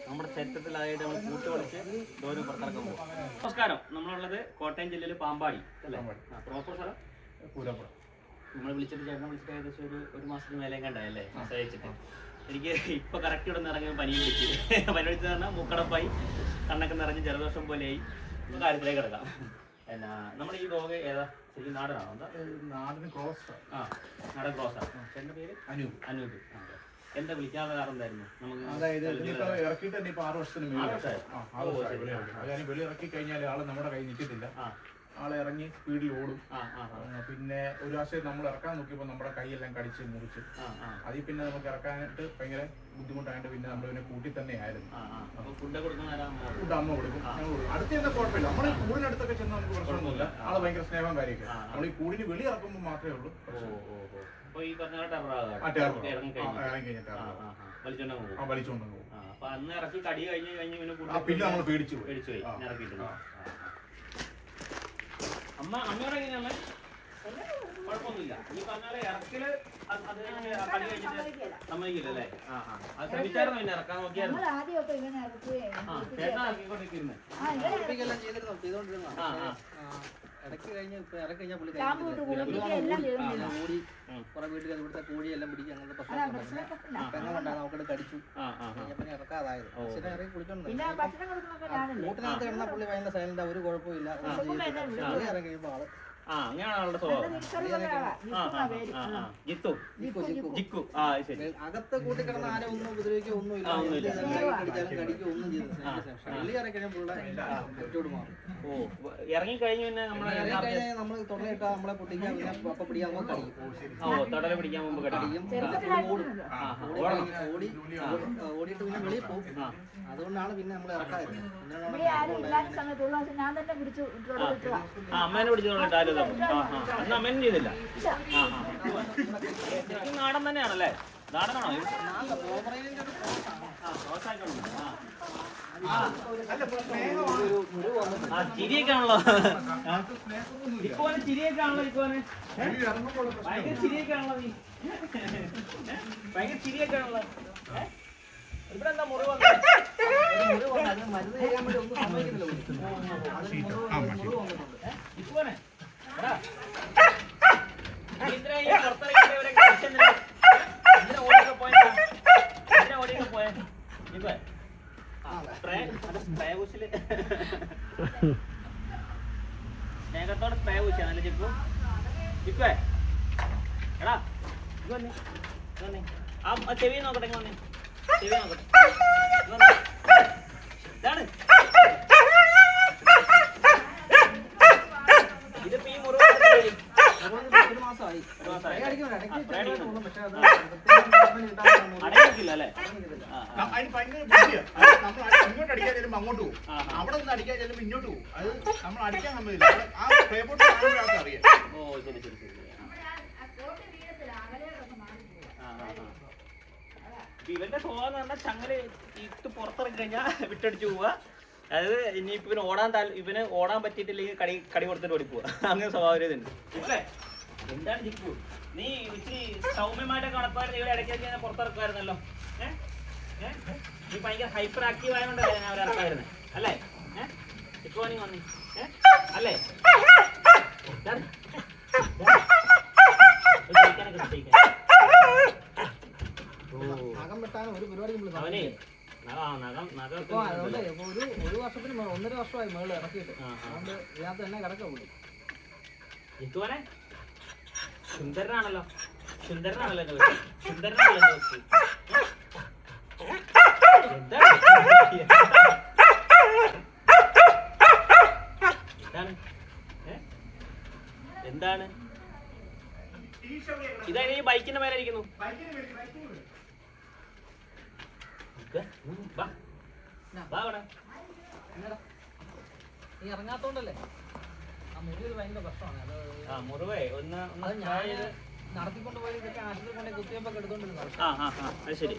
നമ്മുടെ ചരിത്രത്തിലായിട്ട് നമ്മൾ കൂട്ടുപൊളിച്ച് ദൂരം പുറത്തിറക്കാൻ പോകും. നമസ്കാരം, നമ്മളുള്ളത് കോട്ടയം ജില്ലയിൽ പാമ്പാടി അല്ലേ? പ്രോപ്പർ സ്ഥലം പൂരപ്പുറം. നമ്മൾ വിളിച്ചിട്ട് ചേട്ടനെ വിളിച്ചിട്ട് ഏകദേശം ഒരു മാസത്തിന് മേലെ കണ്ടായല്ലേ മെസ്സേജ് അയച്ചിട്ട്. എനിക്ക് ഇപ്പൊ കറക്റ്റ് ഇവിടെ നിന്ന് ഇറങ്ങി പനി പിടിച്ച് പറഞ്ഞാൽ മൂക്കടപ്പായി, കണ്ണൊക്കെ നിറഞ്ഞ് ജലദോഷം പോലെയായി. കാര്യത്തിലേക്ക് കിടക്കാം. എന്നാ നമ്മുടെ ഈ ഡോഗ് ഏതാ? ശരി നാടനാണോ? എന്താ നാടൻ ക്രോസ്? നാടൻ ക്രോസാണ്. ചേട്ടൻ്റെ പേര് അനൂപ്. എന്താ വിളിക്കാതെ കാരണം എന്തായിരുന്നു? നമുക്ക് അതായത് ഇറക്കിയിട്ട് തന്നെ ഇപ്പൊ 6 വർഷത്തിന് വെളി ഇറക്കി കഴിഞ്ഞാൽ ആള് നമ്മുടെ കയ്യിൽ നിൽക്കത്തില്ല. ആളെ ഇറങ്ങി സ്പീഡിൽ ഓടും. പിന്നെ ഒരു പ്രാവശ്യം നമ്മൾ ഇറക്കാൻ നോക്കിയപ്പോൾ നമ്മുടെ കൈയെല്ലാം കടിച്ച് മുറിച്ച്. അതിൽ പിന്നെ നമുക്ക് ഇറക്കാനായിട്ട് ഭയങ്കര ബുദ്ധിമുട്ടായിട്ട് പിന്നെ നമ്മൾ പിന്നെ കൂട്ടി തന്നെ ആയിരുന്നു. ഫുഡ് അമ്മ കൊടുക്കും, ഞങ്ങൾ കൊടുക്കും. അടുത്ത് ചെന്ന കുഴപ്പമില്ല. നമ്മൾ ഈ കൂടിനടുത്തൊക്കെ ചെന്ന് നമുക്ക് പ്രശ്നമൊന്നുമില്ല. ആള് ഭയങ്കര സ്നേഹം കാര്യമൊക്കെ. നമ്മൾ ഈ കൂടിന് വെളി ഇറക്കുമ്പോൾ മാത്രമേ ഉള്ളൂ. വലിച്ചോണ്ട് പോകും. പിന്നെ നമ്മൾ പേടിച്ചു പോയി. അമ്മയോടെ എങ്ങനെയാണ്? കുഴപ്പമൊന്നുമില്ല. ഈ പറഞ്ഞാല് ഇറക്കല് സമ്മതിക്കില്ലല്ലേ? അത് ശ്രമിച്ചായിരുന്നു. പിന്നെ ഇറക്കാൻ നോക്കിയായിരുന്നു. ചേട്ടൻ ഇറക്കിക്കൊണ്ടിരിക്കുന്നു. ഇടയ്ക്ക് കഴിഞ്ഞ് ഇപ്പൊ ഇറക്കി കഴിഞ്ഞാൽ പുള്ളി ഓടി കുറെ വീട്ടിൽ ഇവിടുത്തെ കോഴിയെല്ലാം പിടിക്കുക. അങ്ങനത്തെ പ്രശ്നം നോക്കിട്ട് കടിച്ചു. പിന്നെ ഇറക്കാതായത് ഇറങ്ങി കുളിച്ചോണ്ട് കൂട്ടിനകത്ത് കിടന്ന പുള്ളി ഭയങ്കര സൈലന്റ്. ഒരു കുഴപ്പമില്ല. ഇറങ്ങി കഴിയുമ്പോൾ ആള് അങ്ങനെയാണ് ആളുടെ സ്വഭാവം. അകത്ത് കൂട്ടി കിടന്ന ആരെ ഒന്നും ഉപദ്രവിക്കോ ഒന്നുമില്ല. കടിച്ചാലും കടിക്കോ ഒന്നും ചെയ്തില്ല. വെള്ളി ഇറങ്ങി കഴിഞ്ഞപ്പോൾ മാറും. ഇറങ്ങി കഴിഞ്ഞു പിന്നെ നമ്മൾ തുടങ്ങിയിട്ടാ നമ്മളെ പൊട്ടിക്കാൻ പിന്നെ അപ്പൊ പിടിക്കാൻ കടിക്കും. തൊടല പിടിക്കാൻ മുമ്പ് കടിക്കും. ഓടിയിട്ട് പിന്നെ വെളിയിൽ പോകും. അതുകൊണ്ടാണ് പിന്നെ നമ്മൾ ഇറക്കാതിരുന്നത്. അമ്മേനെ പിടിച്ചോണ്ടിട്ടാലും അന്ന് അമ്മേനും ചെയ്തില്ല. നാടൻ തന്നെയാണല്ലേ? നാടനാണോ? ചിരിയൊക്കെ ആണല്ലോ. ഇപ്പോനെ ചിരിയൊക്കെ ആണല്ലോ. ഇപ്പോനെ ഭയങ്കര ചിരിയൊക്കെ ആണല്ലോ. നീ ഭയങ്കര ചിരിയൊക്കെ ആണല്ലോ. ഇവിടെ എന്താ മുറിവ് മരുന്ന് ചെയ്യാൻ വേണ്ടി ഒന്നും സമ്മതിക്കുന്നില്ല. ഇപ്പോനെ സ്നേഹത്തോടെ സ്പ്രേ പൂശാ നല്ല ചിക്കു. ചിക്കുവേ എടാ ആ ചെവി നോക്കട്ടെ. വന്നേ ചെവി നോക്കട്ടെ. ഇതാണ് ഇതിപ്പോ ഈ മുറിവ് അടങ്ങിക്കില്ല അല്ലേ? ഇങ്ങോട്ട് അടിക്കാൻ ചെല്ലുമ്പോ അങ്ങോട്ട് പോകും. അവിടെ നിന്ന് അടിക്കാൻ ചെല്ലുമ്പോ ഇങ്ങോട്ട് പോകും. അത് നമ്മൾ അടിക്കാൻ സമ്മതില്ല. ആ സ്പ്രേ ബോട്ട് അറിയാം. ഓ ശരി ശരി ശരി. ഇവന്റെ സ്വഭാവം എന്ന് പറഞ്ഞാൽ ചങ്ങല് ഇട്ട് പുറത്തിറങ്ങി കഴിഞ്ഞാൽ വിട്ടടിച്ചു പോവുക. അതായത് ഇനിയിപ്പോ ഇവന് ഓടാൻ പറ്റിയിട്ടില്ലെങ്കിൽ കടി കൊടുത്തിട്ട് ഓടിപ്പോവുക. അങ്ങനെ സ്വഭാവം ഉണ്ട്. ഇല്ലേ എന്താണ് ജിക്കു? നീ ഇച്ചിരി സൗമ്യമായിട്ടൊക്കെ നടപ്പായിരുന്നു. ഇവിടെ ഇടയ്ക്ക് പുറത്തിറക്കുമായിരുന്നല്ലോ. നീ ഭയങ്കര ഹൈപ്പർ ആക്റ്റീവ് ആയതുകൊണ്ടല്ലേ ഞാൻ അവരെ ഇറക്കായിരുന്നത് അല്ലേ? ഇപ്പോൾ നീ വന്നി അല്ലേ? അവനെ ഒരു വർഷത്തിന് 1.5 വർഷമായി മേളിൽ ഇറക്കിയിട്ട്. അതുകൊണ്ട് ഇതിനകത്ത് തന്നെ കിടക്കുള്ളൂ. ജിക്കുവനെ സുന്ദരനാണല്ലോ. സുന്ദരനാണല്ലോ. എന്താണ് ഇതാ ഈ ബൈക്കിന്റെ മേലെ ഇരിക്കുന്നു. നീ ഇറങ്ങാത്തോണ്ടല്ലേ ആ മുറിവ് ഭയങ്കര പ്രശ്നമാണ്. മുറിവേ ഒന്ന് നടത്തിക്കൊണ്ട് പോയി ഇതൊക്കെ ആശുപത്രി കൊണ്ട് കുത്തിവെപ്പൊക്കെ എടുത്തോണ്ടിരുന്നത്. അത് ശരി.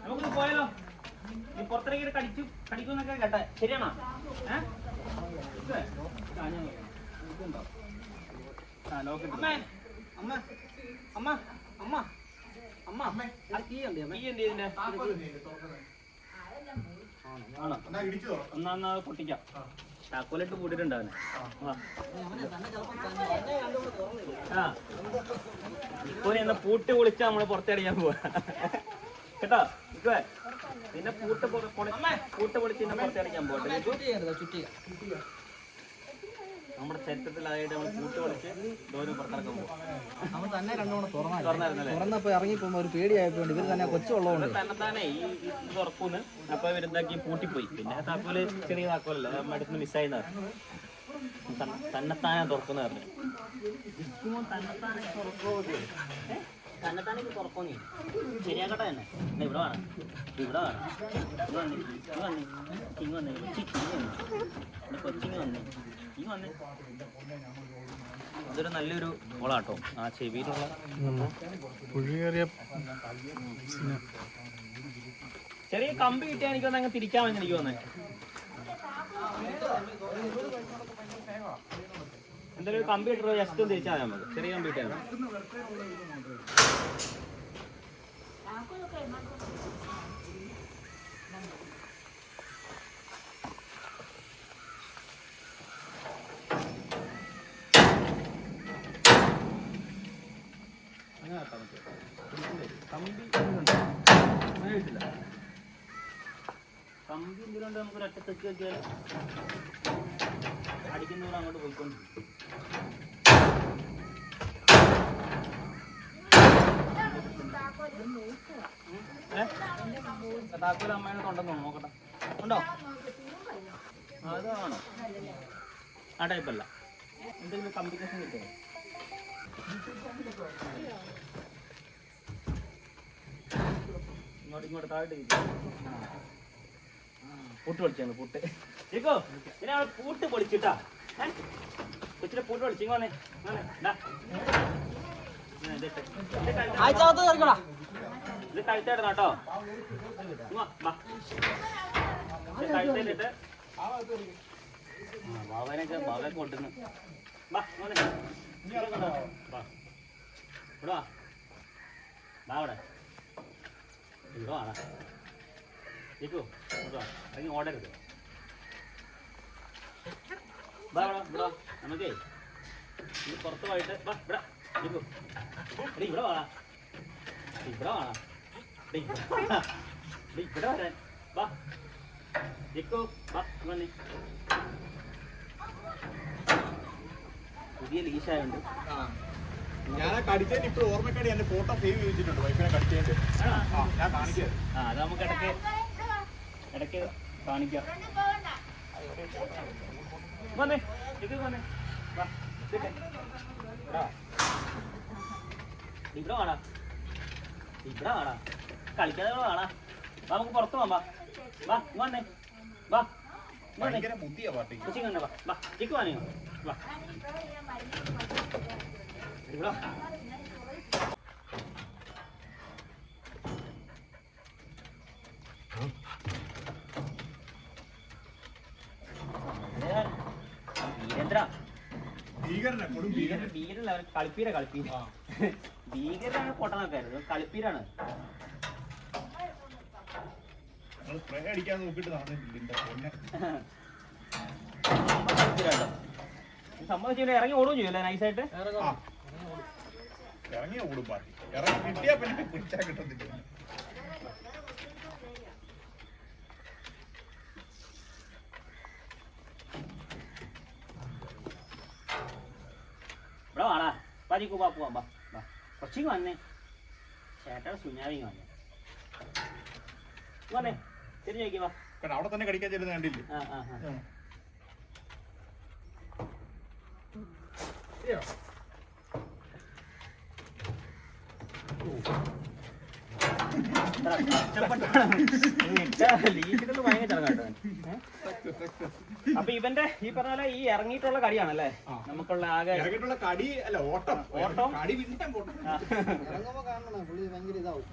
നമുക്കൊന്ന് പോയാലോ? നീ പുറത്തിറങ്ങിയിട്ട് കടിക്കുന്നൊക്കെ കേട്ടെ. ശരിയാണോ? ലോക്ക് അമ്മ അമ്മ അമ്മ അമ്മ അമ്മ അമ്മ ആ കീ ഉണ്ട് അമ്മ. ഈ എന്ത് ഇതിന്റെ ആണോ എന്നാ ഇടിച്ചു തുറക്കാം. ഒന്നാ പൊട്ടിക്കാം. താക്കോലിട്ട് കൂട്ടിട്ടുണ്ട് അവനെ. ആ ഇപ്പൊ എന്ന പൂട്ട് പൊളിച്ചാ നമ്മള് പുറത്തടിക്കാൻ പോവാ കേട്ടോ. ഇക്കുവേ പിന്നെ പൂട്ട് പൊളിച്ച് ഇന്നെ പുറത്തടിക്കാൻ പോട്ടെ. ചുറ്റിക നമ്മുടെ ചരിത്രത്തിലായിട്ട് നമ്മൾ പൂട്ട് പൊളിച്ച് ഡോറ് പുറത്തിറക്കാൻ പോകും. നമ്മൾ തന്നെ രണ്ടുകൂടെ തുറന്നായിരുന്നല്ലേ? തുറന്നപ്പോ ഇറങ്ങി പോകുമ്പോ ഒരു പേടിയായപ്പോണ്ട് ഇവർ തന്നെ കൊച്ചുള്ളതുകൊണ്ട് തന്നെത്താനെ ഈ തുറക്കൂന്ന് അപ്പൊ ഇവരെന്താക്കി പൂട്ടിപ്പോയി. പിന്നെ താക്കോല് ചെറിയ താക്കോലല്ല, നമ്മുടെ അടുത്ത് മിസ്സായി തന്നെത്താനെ തുറക്കുന്ന പറഞ്ഞു. തന്നെത്താനേക്ക് തുറക്കോന്നേ ശരിയാക്കട്ടെ തന്നെ. ഇവിടെ വേണം, ഇവിടെ വേണം, ഇങ്ങ് വന്നേ കൊച്ചിങ് വന്നേ ഇങ്ങ് വന്നേ. ഇതൊരു നല്ലൊരു ഓളാട്ടോ. ആ ചെവിയിലുള്ള ചെറിയ കമ്പി കിട്ടിയാൽ എനിക്ക് അങ്ങ് തിരിക്കാൻ വേണ്ടി എനിക്ക് വന്നേ. എന്തായാലും ഒരു കമ്പി ഇട്ടോ ജസ്റ്റ് ഒന്ന് തിരിച്ചാൽ നമുക്ക്. ചെറിയ കമ്പി കിട്ടിയാൽ കമ്പി എന്തിനുണ്ട് നമുക്ക് ഒരൊറ്റത്തേക്ക് വെച്ചാൽ അടിക്കുന്നവർ അങ്ങോട്ട് പോയിക്കൊണ്ടിരിക്കും. താക്കോൽ അമ്മേനെ കൊണ്ടെന്നോ നോക്കട്ടെ. ഉണ്ടോ? അതാണോ? ആ ടൈപ്പല്ല. എന്തെങ്കിലും കമ്പ്ലിക്കേഷൻ കിട്ടുമോ? ഇങ്ങോട്ട് താഴോട്ട് പൂട്ട് പൊളിച്ചാണ്. പൂട്ട് കേക്കോ പിന്നെ അവൾ പൂട്ട് പൊളിച്ചിട്ടാ. കൊച്ചിനെ പൂട്ട് പൊളിച്ചു. ഇങ്ങോന്നെ ഇത് കഴുത്തേടണം കേട്ടോ. കഴുത്തേലിട്ട് ബാബനൊക്കെ കൊണ്ടുവന്ന് ബാ മോനെ ഇവിടെ വാ. ബാ അവിടെ ഇവിടെ വാടാ. കേക്കോ അല്ലെങ്കിൽ ഓടരുത്. ബാ ഇവിടെ ഇവിടെ നമുക്കേ ഇത് പുറത്ത് പോയിട്ട് ബാ ഇവിടെ കേക്കോ. ഇവിടെ വാടാ, ഇവിടെ വാടാ, ഇവിടെ വരാൻ ബാ കേക്കോ. ബാ വന്നേ. പുതിയ ലീശായുണ്ട്. ഞാൻ കടിച്ചതിന് ഇപ്പോൾ ഓർമ്മക്കാടി എന്റെ ഫോട്ടോ സേവ് ചെയ്തിട്ടുണ്ട്. വൈഫിനെ കടിച്ചതിന്റെ ഞാൻ കാണിച്ചത്. അത് നമുക്ക് ഇടയ്ക്ക് കാണിക്കാം. വന്നേ ഇത് വന്നേ വാ ഇവിടെ വാടാ, ഇവിടെ വാടാ, കളിക്കാതെ വാടാ. നമുക്ക് പുറത്ത് പോവാം. വാ വന്നേ വാ ഭയങ്കര ബുദ്ധിയാ പാട്ടി. കൊച്ചിങ് വാ വാ ചിക്ക് വാ നീ വാ ഇവിടെ വീരേന്ദ്ര ഭീകരനെ കൊടും ഭീകരൻ. ഭീകരല്ല, കളിപ്പീര ഭീകരനാണ്. പൊട്ടനൊക്കെയായിരുന്നു, കളിപ്പീരാണ്. സ്പ്രേ അടിക്കാൻ നോക്കിട്ട് നടന്നിട്ടില്ല. സംഭവം ചെയ്യില്ല, ഇറങ്ങി ഓടുകയും ചെയ്യൂല്ലേ നൈസായിട്ട്. ഇറങ്ങിയ ഓടും പാട്ടി. ഇറങ്ങി കിട്ടിയാ പിന്നെ പിടിച്ചാൽ കിട്ടത്തില്ല. ഇവിടെ വാടാ പാതിക്കൂ. പാ പോവാം. ബാ ബാ കൊച്ചിങ് വന്നേ. ചേട്ടയുടെ സുനാവിങ് വന്നേ. വന്നേ തിരിഞ്ഞു നോക്കി വാ. കാരണം അവിടെ തന്നെ കടിക്കാൻ ചെല്ലുന്ന കണ്ടില്ലേ? അപ്പൊ ഇവന്റെ ഈ പറഞ്ഞ പോലെ ഈ ഇറങ്ങിയിട്ടുള്ള കടിയാണല്ലേ നമുക്കുള്ള ആകെ ഇറങ്ങിയിട്ടുള്ള കടി അല്ല ഓട്ടം. കടി പിന്നെ പോട്ടെ. ഇറങ്ങുമ്പോ കാണണം പുള്ളി ഭയങ്കര ഇതാവും.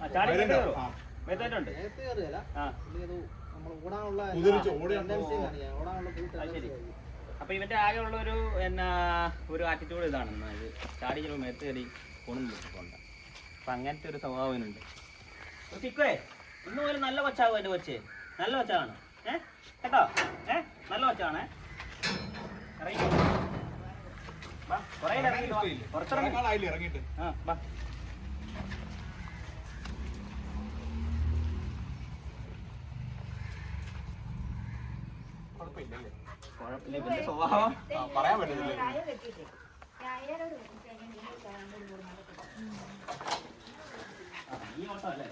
മെത്തേറ്റുണ്ട്. നേരത്തെ കയറിയല്ല പുള്ളി അത് നമ്മൾ ഓടാനുള്ള കുതിരിച്ച് ഓടാൻ ടെൻഡൻസി കാണിക്കാം. ഓടാനുള്ള ശരി. അപ്പോൾ ഇവൻ്റെ ആകെയുള്ള ഒരു ആറ്റിറ്റ്യൂഡ് ഇതാണ്, ഇത് ചാടി ചിലപ്പോൾ മേത്ത് കയറി കൊണ്ടു കൊണ്ട്. അപ്പം അങ്ങനത്തെ ഒരു സ്വഭാവം ഇവനുണ്ട്. ചിക്കുവേ ഇന്ന് പോലും നല്ല കൊച്ചാവും എൻ്റെ കൊച്ചേ, നല്ല കൊച്ചാണ് കേട്ടോ, നല്ല കൊച്ചാണേ. ഇറങ്ങി കുറേ ഇറങ്ങി പുറത്തിറങ്ങി ഇറങ്ങിയിട്ട് ആ ബാ. കുഴപ്പമില്ല, ഇവന്റെ സ്വഭാവം പറയാൻ പറ്റുന്നില്ല. ഈ ഓട്ടം അല്ലേ?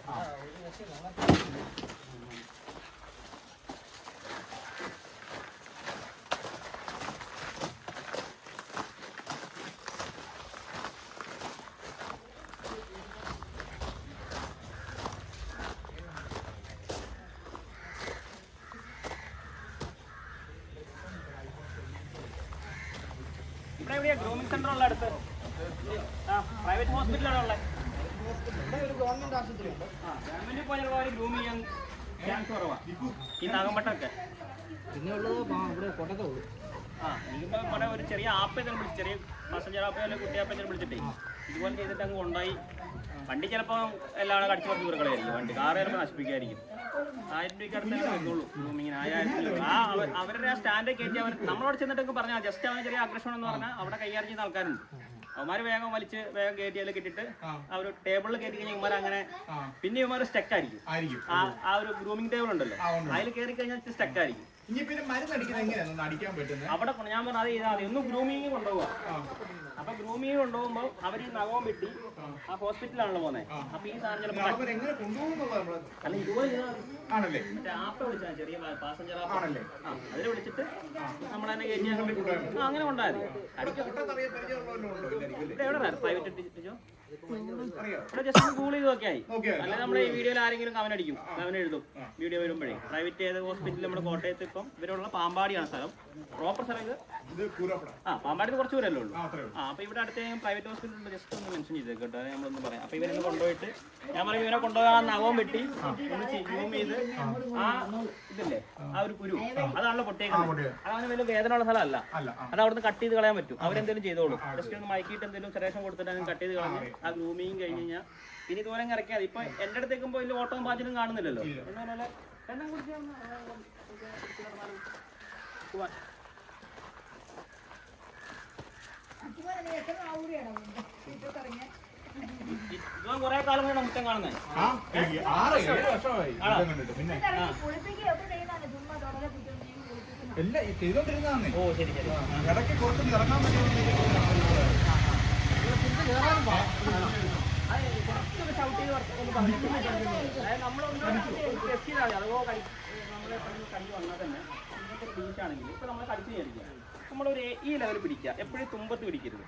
ഇവിടെ എവിടെയാ ഗ്രൂമിംഗ് സെന്റർ ഉള്ള അടുത്ത്? പ്രൈവറ്റ് ഹോസ്പിറ്റലാണ് ഉള്ളത്. ഒരു ഗവൺമെന്റ് ആശുപത്രി ഉണ്ട്. ഗവൺമെന്റിൽ പോയാൽ ഗ്രൂം ചെയ്യാൻ ചാൻസ് കുറവാണ് ഈ നാഗമ്പട്ടൊക്കെ. പിന്നെ ഉള്ളത് ഇവിടെ കോട്ടയത്തേ ഉള്ളൂ. എനിക്കിപ്പോൾ ഇവിടെ ഒരു ചെറിയ ആപ്പ് തന്നെ വിളിച്ചു, ചെറിയ പാസഞ്ചർ ആപ്പ് അല്ലെങ്കിൽ കുട്ടി ആപ്പ് തന്നെ വിളിച്ചിട്ടേ ഇതുപോലെ ചെയ്തിട്ട് അങ്ങ് കൊണ്ടുപോയി. വണ്ടി ചിലപ്പോൾ എല്ലാവരും കടിച്ചു പറിച്ച് ദൂരക്കളയായിരിക്കും, വണ്ടി കാറ് ചിലപ്പോൾ നശിപ്പിക്കായിരിക്കും. 1000 രൂപയ്ക്ക് അടുത്ത് വരുന്നുള്ളൂ ഗ്രൂമിങ്ങിന്. 1000 രൂപ അവരുടെ ആ സ്റ്റാൻഡ് കയറ്റി അവർ നമ്മളോട് ചെന്നിട്ടൊക്കെ പറഞ്ഞാൽ ജസ്റ്റ് അവന് ചെറിയ ആഗ്രഹം എന്ന് പറഞ്ഞാൽ അവിടെ കൈകാര്യം ചെയ്യുന്ന ആൾക്കാരുണ്ട്. അവന്മാർ വേഗം വലിച്ച് വേഗം കയറ്റി അതിൽ കിട്ടിയിട്ട് ആ ഒരു ടേബിളിൽ കയറ്റി കഴിഞ്ഞാൽ ഇവന്മാർ അങ്ങനെ പിന്നെ ഇവന്മാർ സ്റ്റക്ക് ആയിരിക്കും. ആ ഒരു ഗ്രൂമിംഗ് ടേബിൾ ഉണ്ടല്ലോ അതിൽ കയറി കഴിഞ്ഞാൽ സ്റ്റക്ക് ആയിരിക്കും. അവിടെ ഞാൻ പറഞ്ഞത് അത് ചെയ്താൽ മതി. ഒന്നും ഗ്രൂമിങ് കൊണ്ടുപോകുക. അപ്പൊ ഗ്രൂമിങ് കൊണ്ടുപോകുമ്പോൾ അവർ ഈ നഖവും വെട്ടി ആ ഹോസ്പിറ്റലാണല്ലോ പോകുന്നത്. അപ്പൊ ഈ സാധനം ചിലപ്പോൾ അല്ല ഇതുപോലെ ആപ്പ് വിളിച്ചാൽ ചെറിയ പാസഞ്ചർ ആപ്പ് അതിൽ വിളിച്ചിട്ട് നമ്മളതിനെ കയറ്റി അങ്ങനെ കൊണ്ടാൽ എവിടെ പ്രൈവറ്റ് ടീച്ചോ ഇവിടെ ജസ്റ്റ് ഗൂഗിൾ ചെയ്ത് നോക്കിയായി. അല്ലെങ്കിൽ നമ്മുടെ ഈ വീഡിയോയിൽ ആരെങ്കിലും കമന്റ് അടിക്കും, കമന്റ് എഴുതും വീഡിയോ വരുമ്പോഴേ. പ്രൈവറ്റ് ഏത് ഹോസ്പിറ്റൽ നമ്മുടെ കോട്ടയത്ത് ഇപ്പം ഇവരുള്ള പാമ്പാടിയാണ് സ്ഥലം. പ്രോപ്പർ സ്ഥലം ഇത് പാമ്പാടി കുറച്ച് ദൂരമല്ലേ ഉള്ളൂ. അപ്പൊ ഇവിടെ അടുത്ത് പ്രൈവറ്റ് ഹോസ്പിറ്റൽ ഉണ്ട്, ജസ്റ്റ് ഒന്ന് മെൻഷൻ ചെയ്തേക്ക് കേട്ടോ, നമ്മളൊന്ന് പറയാം. അപ്പൊ ഇവരൊന്ന് കൊണ്ടുപോയിട്ട് ഞാൻ പറയും ഇവരെ കൊണ്ടുപോകാൻ നഖവും വെട്ടി ഒന്ന് സൂം ചെയ്ത് ആ ഇതില്ലേ ആ ഒരു കുരു അതാണല്ലോ പൊട്ടിയേക്കുന്നത്. അതവന് വലിയ വേദന ഉള്ള സ്ഥലമല്ല, അത് അവിടുന്ന് കട്ട് ചെയ്ത് കളയാൻ പറ്റും. അവരെന്തെങ്കിലും ചെയ്തോളൂ, ജസ്റ്റ് ഒന്ന് മയക്കിയിട്ട് എന്തെങ്കിലും സെലക്ഷൻ കൊടുത്തിട്ട് കട്ട് ചെയ്ത് കളഞ്ഞ് ആ ഗ്രൂമിങ് കഴിഞ്ഞ് കഴിഞ്ഞാൽ പിന്നെ ഇതുപോലെ ഇറക്കിയാൽ ഇപ്പൊ എന്റെ അടുത്തേക്കുമ്പോൾ വലിയ ഓട്ടവും പാച്ചിലും കാണുന്നില്ലല്ലോ. എന്നപോലെ എണ്ണം കുടിച്ചാൽ ഇവൻ കുറെ കാലം കൊണ്ട് മുറ്റം കാണുന്നത്. ഓ ശരി ശരി. ഇടയ്ക്ക് കുറച്ച് ഇറങ്ങാൻ പറ്റും. നമ്മളൊന്ന് ടെസ്റ്റ് ചെയ്താൽ മതി. അതോ നമ്മളെ കണ്ടു വന്നാൽ തന്നെ ഇങ്ങനത്തെ ബീച്ചാണെങ്കിൽ ഇപ്പൊ നമ്മൾ കടിച്ചു വിചാരിക്കുക, നമ്മളൊരു ഈ ലെവൽ പിടിക്കുക, എപ്പോഴും തുമ്പത്ത് പിടിക്കരുത്.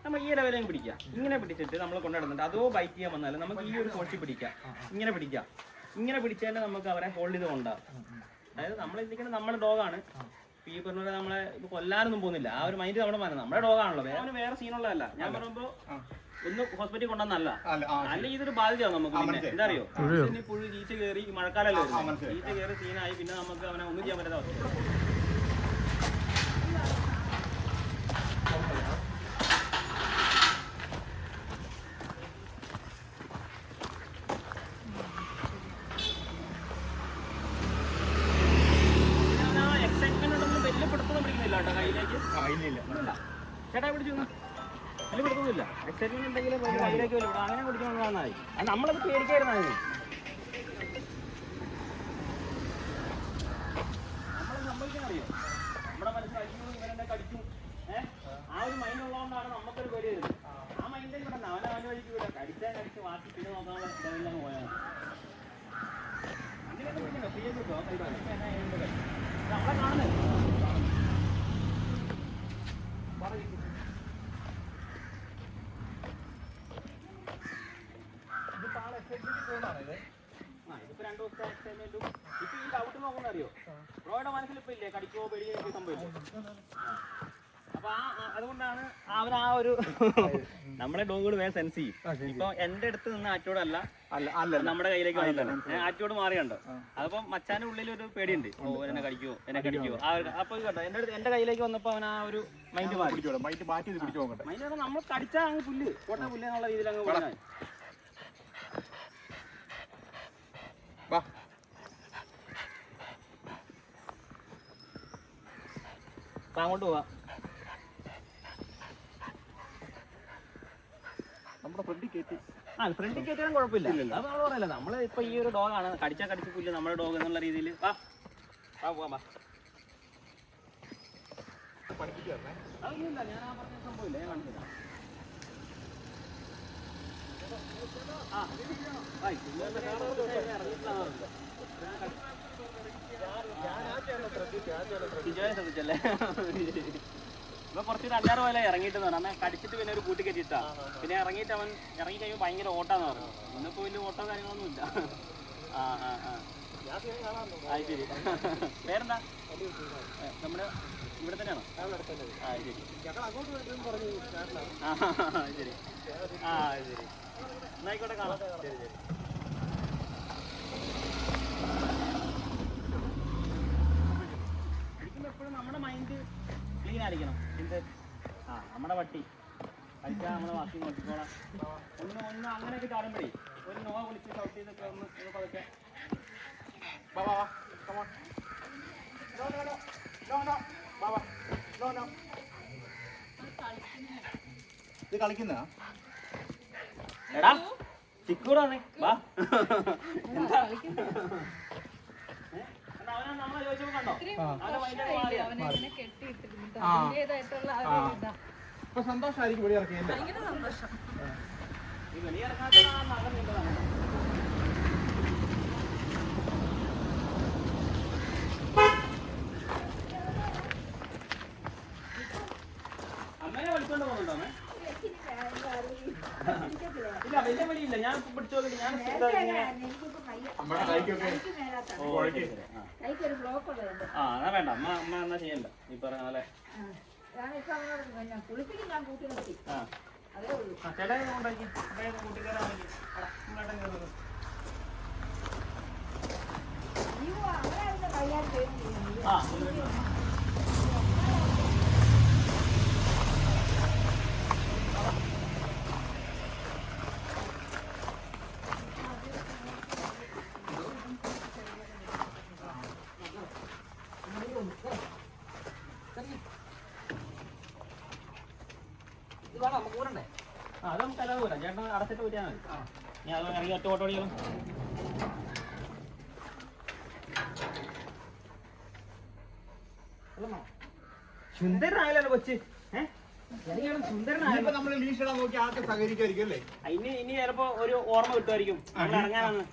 നമ്മൾ ഈ ലെവലും പിടിക്കുക, ഇങ്ങനെ പിടിച്ചിട്ട് നമ്മൾ കൊണ്ടുവരുന്നുണ്ട്. അതോ ബൈറ്റ് ചെയ്യാൻ വന്നാലും നമുക്ക് ഈ ഒരു കോഴ്ചി പിടിക്കാം, ഇങ്ങനെ പിടിക്കാം. ഇങ്ങനെ പിടിച്ചാൽ നമുക്ക് അവരെ ഹോൾഡ് ചെയ്ത് കൊണ്ടാകും. അതായത് നമ്മൾ ഇരിക്കുന്നത് നമ്മുടെ ഡോഗാണ്. ഈ പറഞ്ഞ പോലെ നമ്മളെ കൊല്ലാനൊന്നും പോകുന്നില്ല, ആ ഒരു മൈൻഡ് നമ്മുടെ ഡോഗാണല്ലോ. വേറെ സീനുള്ളതല്ല. ഞാൻ പറയുമ്പോൾ ഒന്ന് ഹോസ്പിറ്റലിൽ കൊണ്ടുവന്നല്ല, അല്ലെങ്കിൽ ഇതൊരു ബാധ്യതയാണ് നമുക്ക്. പിന്നെ എന്താ അറിയോ, പുഴു ഈച്ച കയറി മഴക്കാലല്ലേ ഈച്ച കയറി സീനായി പിന്നെ നമുക്ക് അവനെ ഒന്നും ചെയ്യാൻ പറ്റാത്ത അവസ്ഥ. എക്സൈറ്റ്മെന്റ് ഉണ്ടെന്ന് വലിയ പിടുത്തൊന്നും പിടിക്കുന്നില്ല കേട്ടോ കയ്യിലേക്ക്. ചേട്ടാ പിടിച്ചു അതിൽ പിടുത്തൊന്നുമില്ല. എക്സൈറ്റ്മെന്റ് ഉണ്ടെങ്കിൽ കയ്യിലേക്ക് വരും. അങ്ങനെ പിടിച്ചോണ്ടാൽ മതി. അത് നമ്മളത് പേടിക്കായിരുന്നു. നമ്മൾ സംഭവിക്കാനറിയോ, നമ്മുടെ മനസ്സിലാക്കി ഇവരെന്നെ കടിച്ചു ആ ഒരു മൈൻഡ് ഉള്ളതുകൊണ്ടാണ് നമുക്കൊരു പേടി വരുന്നത്. ആ മൈൻഡിൽ ഇവിടെ അവനവന് വഴിക്ക് വിടാം, കടിച്ചാൽ കടിച്ച് മാറ്റി പിന്നെ നോക്കാനുള്ള ലെവലിലാണ് പോയാൽ അങ്ങനെയൊക്കെ പിടിക്കണ്ട. ഫ്രീ ആയിട്ട് കിട്ടുമോ നമ്മളെ കാണുന്നത് ഇതിപ്പോ 2 ദിവസത്തെ എക്സൈറ്റ്മെന്റും ഇപ്പൊ ഈ ഡൗട്ട് നോക്കുന്ന അറിയോ, ബ്രോയുടെ മനസ്സിൽ ഇപ്പൊ ഇല്ലേ കടിക്കോ പേടിയോ സംഭവിച്ചു. അപ്പൊ അതുകൊണ്ടാണ് അവൻ ആ ഒരു നമ്മളെ ഡോഗുകൾ വേറെ സെൻസ് ചെയ്യും. ഇപ്പൊ എന്റെ അടുത്ത് നിന്ന് ആറ്റോടല്ല നമ്മുടെ കയ്യിലേക്ക് വന്നില്ല, ആറ്റോട് മാറിയുണ്ടോ. അതിപ്പോ മച്ചാന്റെ ഉള്ളിൽ ഒരു പേടിയുണ്ട്, ഓ എന്നെ കടിക്കുവോ അപ്പൊ കേട്ടോ എന്റെ കയ്യിലേക്ക് വന്നപ്പോ അവൻ ആ ഒരു മൈൻഡ് മൈൻഡ് നമ്മൾ കടിച്ചാ അങ്ങ് പുല്ല് കോട്ട പുല്ല് എന്നുള്ള രീതിയിൽ അങ്ങ് പറഞ്ഞാൽ അങ്ങോട്ട് പോവാ. നമ്മുടെ ഫ്രണ്ടിൽ കയറ്റി ഫ്രണ്ടിൽ കയറ്റാൻ കുഴപ്പമില്ല, അത് നമ്മൾ പറയല്ല. നമ്മള് ഇപ്പൊ ഈ ഒരു ഡോഗാണ്, കടിച്ചാ കടിച്ച് പുല്ല് നമ്മുടെ ഡോഗ് എന്നുള്ള രീതിയിൽ അതൊന്നുമില്ല. ഞാൻ ആ പറഞ്ഞ സംഭവമില്ല, ഞാൻ കാണിച്ചില്ല. ശ്രദ്ധിച്ചല്ലേ ഇപ്പൊ കുറച്ചൊരു 5-6 പോലെ ഇറങ്ങിയിട്ടെന്ന് പറഞ്ഞു. അമ്മ കടിച്ചിട്ട് പിന്നെ ഒരു കൂട്ടി കെട്ടിട്ടാ, പിന്നെ ഇറങ്ങിയിട്ട് അവൻ ഇറങ്ങി കഴിയുമ്പോൾ ഭയങ്കര ഓട്ടാന്ന് പറഞ്ഞു. ഇന്നിപ്പോ വലിയ ഓട്ടോ കാര്യങ്ങളൊന്നും ഇല്ല. അത് ശരി. പേരെന്താ? നമ്മുടെ ഇവിടെ തന്നെയാണോ? ശരി. ശരി. ശരി, എന്നായിക്കോട്ടെ, കാണാം. ശരി ശരി. ശരിക്കും എപ്പോഴും നമ്മുടെ മൈൻഡ് ക്ലീൻ ആയിരിക്കണം. എന്ത് നമ്മുടെ പട്ടി കഴിച്ചാൽ നമ്മൾ വാക്കി നോക്കിക്കോളാം. ഒന്ന് അങ്ങനെയൊക്കെ കാണുമ്പോഴേ ഒരു നോവ വിളിച്ച് ഷൗട്ട് ചെയ്തൊക്കെ ഒന്ന് പതുക്കെ ഇത് കളിക്കുന്ന എടാ ചിക്കൂറാണ്. വാ, നമ്മളെ ചോദിച്ചപ്പോ കണ്ടോ അവന്റെ മൈൻഡ് മാറിയാ. ഇപ്പൊ സന്തോഷമായിരിക്കും വെളി ഇറക്കിയല്ലേ? ഈ വെളിയിറങ്ങാത്ത നഗം നീണ്ടതാണ്. അമ്മേനെ വിളിച്ചോണ്ട് പോകുന്നുണ്ടോ അമ്മേ? ഇല്ല, വലിയ വലിയില്ല. ഞാൻ പിടിച്ചു നോക്കിട്ട് ഞാൻ എന്നാ വേണ്ട, അമ്മ എന്നാ ചെയ്യണ്ട. ഈ പറഞ്ഞ പോലെ ചേട്ടാ ഉണ്ടാക്കി കൂട്ടിക്കാരാണെങ്കിൽ അത് നമുക്ക് അല്ലാതെ പോരാ. ചേട്ടൻ അടച്ചിട്ട് പോറ്റാൽ മതി. ഞാൻ അത് ഇറങ്ങി ഒറ്റ ഓട്ടോ ഓടിക്കണം. സുന്ദരനായാലോ കൊച്ച്, സുന്ദരനായാലും നമ്മള് ലീഷ് ഇടാൻ നോക്കി ആൾക്ക് സഹകരിക്കായിരിക്കും അല്ലേ? ഇനി ചിലപ്പോ ഒരു ഓർമ്മ കിട്ടുമായിരിക്കും നമ്മൾ ഇറങ്ങാനെന്ന്.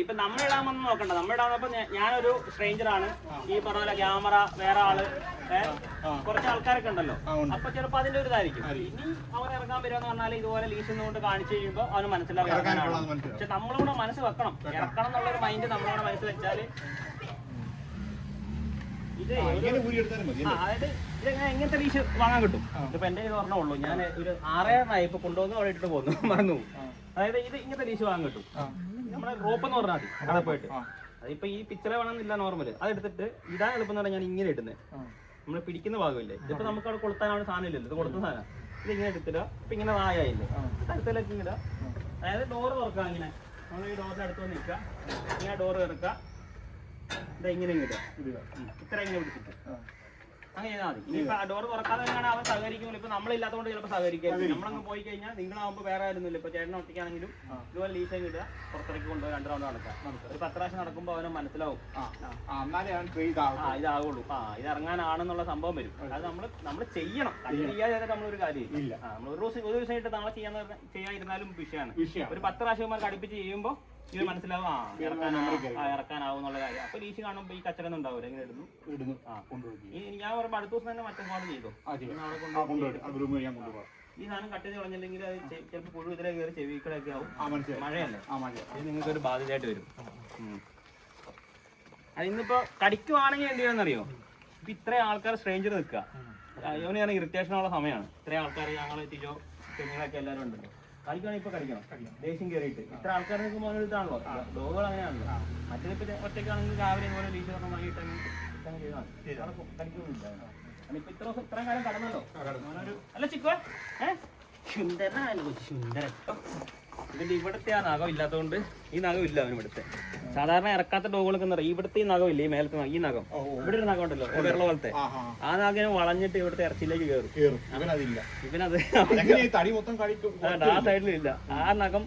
ഇപ്പൊ നമ്മളിടാമെന്ന് നോക്കണ്ട. നമ്മളിടാന്നപ്പോ ഞാനൊരു സ്ട്രേഞ്ചറാണ്, ഈ പറഞ്ഞ പോലെ ക്യാമറ വേറെ ആള്, കുറച്ച് ആൾക്കാരൊക്കെ ഉണ്ടല്ലോ. അപ്പൊ ചിലപ്പോ അതിന്റെ ഒരു ഇതായിരിക്കും. ഇനി അവൻ ഇറങ്ങാൻ വരുമെന്ന് പറഞ്ഞാൽ ഇതുപോലെ ലീഷ് കൊണ്ട് കാണിച്ചു കഴിയുമ്പോ അവന് മനസ്സിലാവും. പക്ഷെ നമ്മളിവിടെ മനസ്സ് വെക്കണം, ഇറക്കണം എന്നുള്ളൊരു മൈൻഡ് നമ്മളിവിടെ മനസ്സ് വെച്ചാല് അതായത് ഇതെങ്ങനെ എങ്ങനത്തെ ലീഷ് വാങ്ങാൻ കിട്ടും. ഇപ്പൊ എന്റെ ഇത് പറഞ്ഞുള്ളൂ, ഞാൻ ഒരു 6 ഇപ്പൊ കൊണ്ടുവന്ന് അവിടെ ഇട്ടിട്ട് പോന്നു, മറന്നു. അതായത് ഇത് ഇങ്ങനത്തെ ലീഷ് വാങ്ങാൻ കിട്ടും. നമ്മുടെ റോപ്പ് എന്ന് പറഞ്ഞാൽ മതി അവിടെ പോയിട്ട്. അതിപ്പോ ഈ പിക്ചറെ വേണമെന്നില്ല, നോർമല് അതെടുത്തിട്ട് ഇടാൻ എളുപ്പം എന്ന് പറഞ്ഞാൽ ഞാൻ ഇങ്ങനെ ഇടുന്നത്. നമ്മൾ പിടിക്കുന്ന ഭാഗമില്ലേ, ഇതിപ്പോ നമുക്ക് അവിടെ കൊളുത്താനാണ് സാധനം ഇല്ലല്ലോ, ഇത് കൊടുത്ത സാധനം. ഇത് ഇങ്ങനെ എടുത്തിടുക. ഇപ്പൊ ഇങ്ങനെ വായായില്ലേ, കരുത്തിലേക്ക് ഇടുക. അതായത് ഡോറ് തുറക്കുക. ഇങ്ങനെ നമ്മൾ ഈ ഡോറിന്റെ അടുത്ത് വന്ന് നിൽക്കുക, ഇങ്ങനെ ഡോറ് തുറക്കുക. ഇതാ ഇങ്ങനെ ഇടുക, ഇത്ര ഇങ്ങനെ പിടിച്ചിട്ട് അങ്ങനെ ചെയ്താൽ മതി. ഇനിയിപ്പോ ഡോർ തുറക്കാതെ തന്നെയാണ് അവൻ സഹകരിക്കുമ്പോൾ. ഇപ്പൊ നമ്മളില്ലാത്തതുകൊണ്ട് ചിലപ്പോൾ സഹകരിക്കും. നമ്മളങ്ങ് പോയി കഴിഞ്ഞാൽ നിങ്ങളാകുമ്പോൾ വേറെ ആയിരുന്നില്ല. ഇപ്പൊ ചേട്ടനെ ഒറ്റയ്ക്കാണെങ്കിലും ഇതുപോലെ ലീസയും ഇടുക, പുറത്തേക്ക് കൊണ്ടുപോയി 2 റൗണ്ട് നടക്കാം. ഒരു 10 പ്രാവശ്യം നടക്കുമ്പോൾ അവന് മനസ്സിലാവും ഇതാകുള്ളൂ, ഇത് ഇറങ്ങാനാണെന്നുള്ള സംഭവം വരും. അത് നമ്മൾ ചെയ്യണം. ചെയ്യാതെ നമ്മളൊരു കാര്യം ഇല്ല. നമ്മൾ ഒരു ദിവസമായിട്ട് നാളെ ചെയ്യാതിരുന്നാലും വിഷയമാണ്. ഒരു 10 പ്രാവശ്യന്മാർക്ക് അടുപ്പിച്ച് ചെയ്യുമ്പോൾ ഇത് മനസ്സിലാവും, ഇറക്കാനാവും എന്നുള്ള കാര്യം. അപ്പൊ ലീശ് കാണുമ്പോൾ ഈ കച്ചറൊന്നും ഉണ്ടാവില്ല. എങ്ങനെ ഇടുന്നു ഞാൻ പറയുമ്പോൾ അടുത്ത ദിവസം തന്നെ മറ്റേ പാട് ചെയ്തോ. ഈ സാധനം കട്ട് ചെയ്ത് കളഞ്ഞില്ലെങ്കിൽ അത് ചിലപ്പോൾ പുഴു ഇതിലെ കയറി ചെവിക്കളൊക്കെ ആവും. മഴയല്ലേ, ഇത് നിങ്ങൾക്ക് ഒരു ബാധ്യതയായിട്ട് വരും. അത് ഇന്നിപ്പോ കടിക്കുവാണെങ്കിൽ എന്ത് ചെയ്യുമെന്നറിയോ, ഇപ്പൊ ഇത്രയും ആൾക്കാർ സ്ട്രേഞ്ചർ നിൽക്കുക, യോനിയാണ് ഇറിറ്റേഷനുള്ള സമയമാണ്. ഇത്രയും ആൾക്കാർ ഞങ്ങൾ തിജോ കുഞ്ഞുങ്ങളൊക്കെ എല്ലാവരും ഉണ്ടല്ലോ. കളിക്കുകയാണെങ്കിൽ ഇപ്പൊ കളിക്കണം, ദേഷ്യം കയറിയിട്ട്. ഇത്ര ആൾക്കാർ നിൽക്കുമ്പോൾ അങ്ങനെ ഇതാണല്ലോ, ഡോഗുകൾ അങ്ങനെയാണല്ലോ. മറ്റേതിപ്പോ ഒറ്റയ്ക്കാണെങ്കിൽ രാവിലെ ഇതുപോലെ ലീശ് പറഞ്ഞ വാങ്ങിയിട്ട് ചെയ്താൽ കളിക്കൊന്നുമില്ല. ഇപ്പൊ ഇത്ര ദിവസം ഇത്രയും കാലം കടന്നല്ലോ. അല്ല ചിക്കോ സുന്ദരനായാലും കൊച്ചു സുന്ദരൻ. ഇതിന്റെ ഇവിടുത്തെ ആ നഖം ഇല്ലാത്തതുകൊണ്ട് ഈ നഖം ഇല്ല അവന് ഇവിടുത്തെ. സാധാരണ ഇറക്കാത്ത ഡോഗുകൾക്ക് എന്താ പറയുക, ഇവിടുത്തെ ഈ നഖം ഇല്ല, ഈ മേലത്തെ ഈ നഖം, ഇവിടെ ഒരു നഖം ഉണ്ടല്ലോ വെള്ള പോലത്തെ, ആ നഖം വളഞ്ഞിട്ട് ഇവിടുത്തെ ഇറച്ചിയിലേക്ക് കയറും. ഇവനത് ആ സൈഡിലും ഇല്ല. ആ നഖം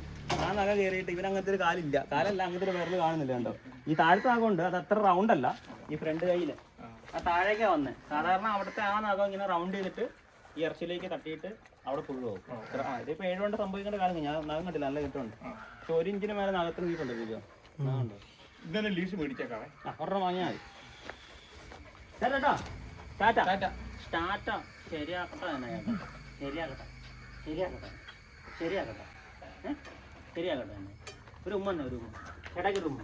കയറിയിട്ട് ഇവൻ അങ്ങനത്തെ ഒരു കാലില്ല, കാലല്ല അങ്ങനത്തെ ഒരു വിരൽ കാണുന്നില്ല. കണ്ടോ ഈ താഴത്തെ നഖം ഉണ്ട്, അത് അത്ര റൗണ്ട് അല്ല. ഈ ഫ്രണ്ട് കയ്യില് ആ താഴേക്കാ വന്നേ. സാധാരണ അവിടുത്തെ ആ നഖം ഇങ്ങനെ റൗണ്ട് ചെയ്തിട്ട് ഈ ഇറച്ചിയിലേക്ക് തട്ടിയിട്ട് അവിടെ പുഴു പോകും. ഇതിപ്പോ 7 കൊണ്ട് സംഭവിക്കേണ്ട കാര്യം ഞാൻ നഖം കണ്ടില്ല, നല്ല കിട്ടുന്നുണ്ട്. പക്ഷെ 1 ഇഞ്ചിന് മേലെ നഖത്ത് നീട്ടുണ്ട്. ഇതന്നെ ലീസ് മേടിച്ചേക്കാവേ. ഒരെണ്ണം വാങ്ങിയാൽ മതി. ചേട്ടാ ടാറ്റ ടാറ്റ. ശരിയാക്കട്ടെ തന്നെ ശരിയാക്കട്ടെ തന്നെ. ഒരു ഉമ്മ തന്നെ, ഒരു ഉമ്മ ചേട്ടാക്കി, ഒരു ഉമ്മ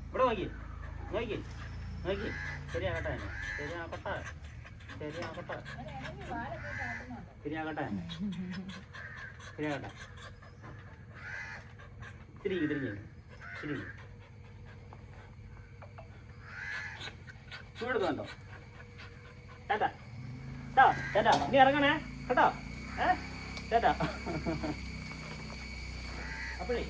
ഇവിടെ നോക്കി ശരിയാക്കട്ടെ തന്നെ, ശരിയാക്കട്ടെ. തിരിഞ്ഞ് ചൂടെടുക്കുന്നുണ്ടോ? ചേട്ടാ നീ ഇറങ്ങണേ കേട്ടോ. ചേട്ടാ അപ്പോഴേ